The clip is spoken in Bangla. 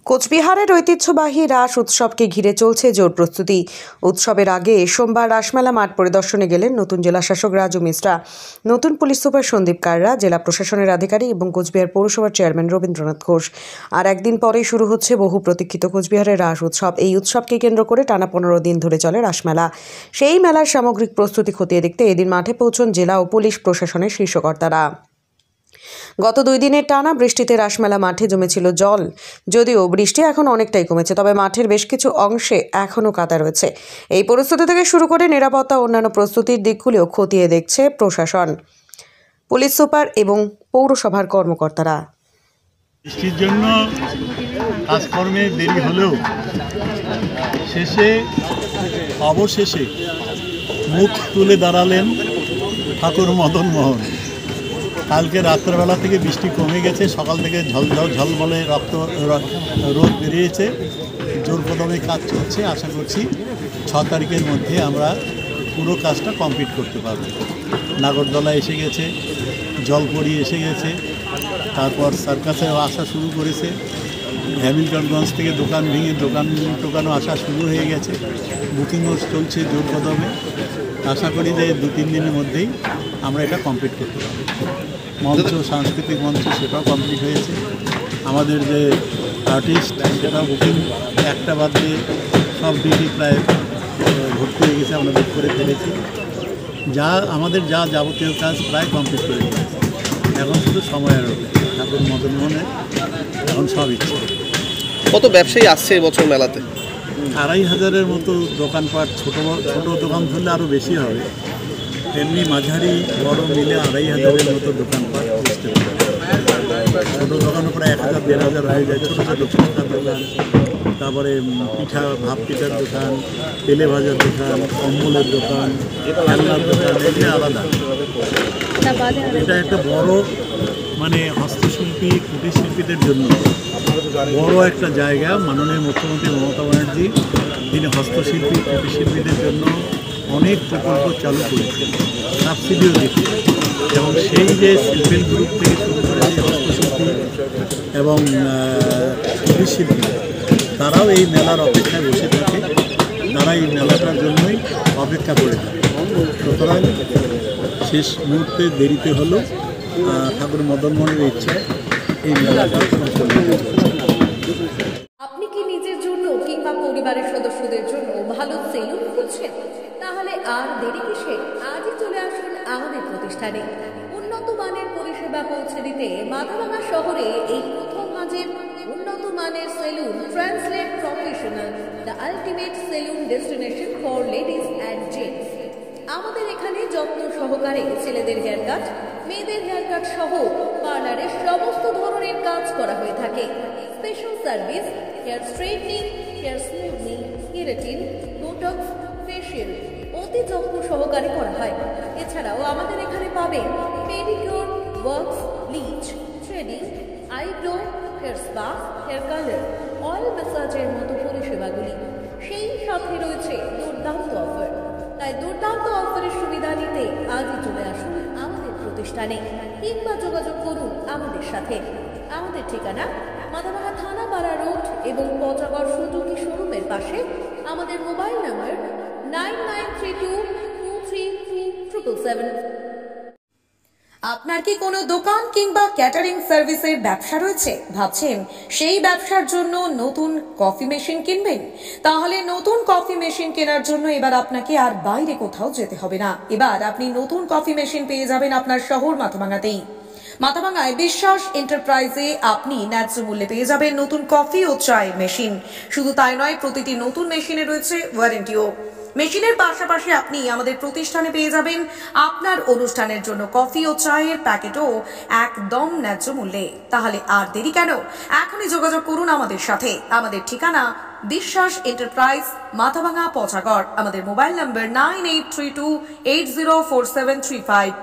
কোচবিহারের ঐতিহ্যবাহী রাস উৎসবকে ঘিরে চলছে জোর প্রস্তুতি। উৎসবের আগে সোমবার রাসমেলা মাঠ পরিদর্শনে গেলেন নতুন জেলাশাসক রাজু মিশ্রা, নতুন পুলিশ সুপার সন্দীপ কাররা, জেলা প্রশাসনের আধিকারিক এবং কোচবিহার পৌরসভার চেয়ারম্যান রবীন্দ্রনাথ ঘোষ। আর একদিন পরেই শুরু হচ্ছে বহু প্রতীক্ষিত কোচবিহারের রাস উৎসব। এই উৎসবকে কেন্দ্র করে টানা 15 দিন ধরে চলে রাসমেলা। সেই মেলার সামগ্রিক প্রস্তুতি খতিয়ে দেখতে এদিন মাঠে পৌঁছন জেলা ও পুলিশ প্রশাসনের শীর্ষকর্তারা। গত 2 দিনের টানা বৃষ্টিতে রাসমেলা মাঠে জমেছিল জল। যদিও বৃষ্টি এখন অনেকটাই কমেছে, তবে মাঠের বেশ কিছু অংশে এখনও কাদা রয়েছে। এই পরিস্থিতি থেকে শুরু করে নিরাপত্তা ও অন্যান্য প্রস্তুতির দিকগুলিও খতিয়ে দেখছে প্রশাসন, পুলিশ সুপার এবং পৌরসভার কর্মকর্তারা। বৃষ্টির জন্য কাজকর্মে দেরি হলেও অবশেষে মুখ তুলে দাঁড়ালেন ঠাকুর মদন মোহন। কালকে রাত্রেবেলা থেকে বৃষ্টি কমে গেছে, সকাল থেকে ঝলমলে রোদ বেরিয়েছে, জোর কদমে কাজ চলছে। আশা করছি 6 তারিখের মধ্যে আমরা পুরো কাজটা কমপ্লিট করতে পারব। নাগরদোলা এসে গেছে, জলপরি এসে গেছে, তারপর সার্কাসেও আসা শুরু করেছে, হ্যামিল্টনগঞ্জ থেকে দোকান ভেঙে দোকানও আসা শুরু হয়ে গেছে, বুকিংও চলছে জোর কদমে। আশা করি যে 2-3 দিনের মধ্যেই আমরা এটা কমপ্লিট করতে পারব। মঞ্চ, সাংস্কৃতিক মঞ্চ সেটাও কমপ্লিট হয়েছে। আমাদের যে আর্টিস্ট সেটাও বুকিং একটা বাদ দিয়ে সব ডিউটি প্রায় ভর্তি হয়ে গেছে, আমরা বুক করে ফেলেছি। আমাদের যাবতীয় কাজ প্রায় কমপ্লিট করে দিয়েছে। এখন শুধু সময়ের ঠাকুর মদন মোহনের এখন সব ইচ্ছে। কত ব্যবসায়ী আসছে এবছর মেলাতে? 2500-এর মতো দোকানপাট, ছোট দোকান ধরলে আরও বেশি হবে, এমনি মাঝারি বড় মিলে 2500-এর মতো দোকানপাট বসতে পারে। ছোটো দোকানও প্রায় 1000-1500 হয়ে যায়। ছোটো ছোটো ফুচকার দোকান, তারপরে ভাপ পিঠার দোকান, তেলে ভাজার দোকান, কম্বলের দোকান, খেলনার দোকান, এগুলো আলাদা। এটা একটা বড় হস্তশিল্পী, কুটির শিল্পীদের জন্য বড় একটা জায়গা। মাননীয় মুখ্যমন্ত্রী মমতা ব্যানার্জি তিনি হস্তশিল্পী, কুটির শিল্পীদের জন্য অনেক প্রকল্প চালু করেছে, সাবসিডিও দিচ্ছে। এবং সেই যে সেলফ গ্রুপ থেকে শুরু করে হস্তশিল্পী এবং কুটির শিল্পী, তারাও এই মেলার অপেক্ষায় বসে থাকে, তারা এই মেলাটার জন্যই অপেক্ষা করে থাকে। সুতরাং শেষ মুহূর্তে দেরিতে হলো ঠাকুর মদন মোহনের ইচ্ছায় এই মেলাটা আপনি কি নিজের জন্য কিংবা পরিবারের সদস্যদের জন্য ভালো সেলুন খুঁজছেন? তাহলে আর দেরি কিসে? আজই চলে আসুন আমাদের প্রতিষ্ঠানে। উন্নত মানের পরিষেবা পৌঁছে দিতে মাথাভাঙা শহরে এই প্রথম মাঝের উন্নত মানের salon translate professional, the ultimate salon destination for ladies and gents. আমাদের এখানে যত্ন সহকারে ছেলেদের হেয়ার কাট, মেয়েদের হেয়ার কাট সহ পার্লারের সমস্ত ধরনের কাজ করা হয়ে থাকে। Special service, hair straightening, hair smoothing, keratin, botox, facial অতি যত্ন সহকারে করা হয়। এছাড়াও আমাদের এখানে পাবেন pedicure, wax, bleach, threading, eyebrow, hair spa, hair colour, oil ম্যাসাজের মতো পরিষেবাগুলি। সেই সাথে রয়েছে দুর্দান্ত অফার। তাই দুর্দান্ত অফারের সুবিধা নিতে আজই চলে আসুন আমাদের প্রতিষ্ঠানে কিংবা যোগাযোগ করুন আমাদের সাথে। আমাদের ঠিকানা মাথাভাঙা থানাপাড়া রোড এবং পচাগড় সুজুকি শোরুমের পাশে। আমাদের মোবাইল নম্বর 9932233777। আপনার কি কোনো দোকান কিংবা ক্যাটারিং সার্ভিসের ব্যবসা রয়েছে? ভাবছেন সেই ব্যবসার জন্য নতুন কফি মেশিন কিনবেন? তাহলে নতুন কফি মেশিন কেনার জন্য এবার আপনাকে আর বাইরে কোথাও যেতে হবে না। এবার আপনি নতুন কফি মেশিন পেয়ে যাবেন আপনার শহর মাথাভাঙাতেই। মাথাভাঙায় বিশ্বাস এন্টারপ্রাইজে আপনি ন্যায্য মূল্যে পেয়ে যাবেন নতুন কফি ও চায়ের মেশিন। শুধু তাই নয়, প্রতিটি নতুন মেশিনে রয়েছে ওয়ারেন্টিও। মেশিনের পাশাপাশি আপনি আমাদের প্রতিষ্ঠানে পেয়ে যাবেন আপনার অনুষ্ঠানের জন্য কফি ও চায়ের প্যাকেটও একদম ন্যায্য মূল্যে। তাহলে আর দেরি কেন? এখনই যোগাযোগ করুন আমাদের সাথে। আমাদের ঠিকানা বিশ্বাস এন্টারপ্রাইজ, মাথাভাঙা, পচাগড়। আমাদের মোবাইল নম্বর 9832804735।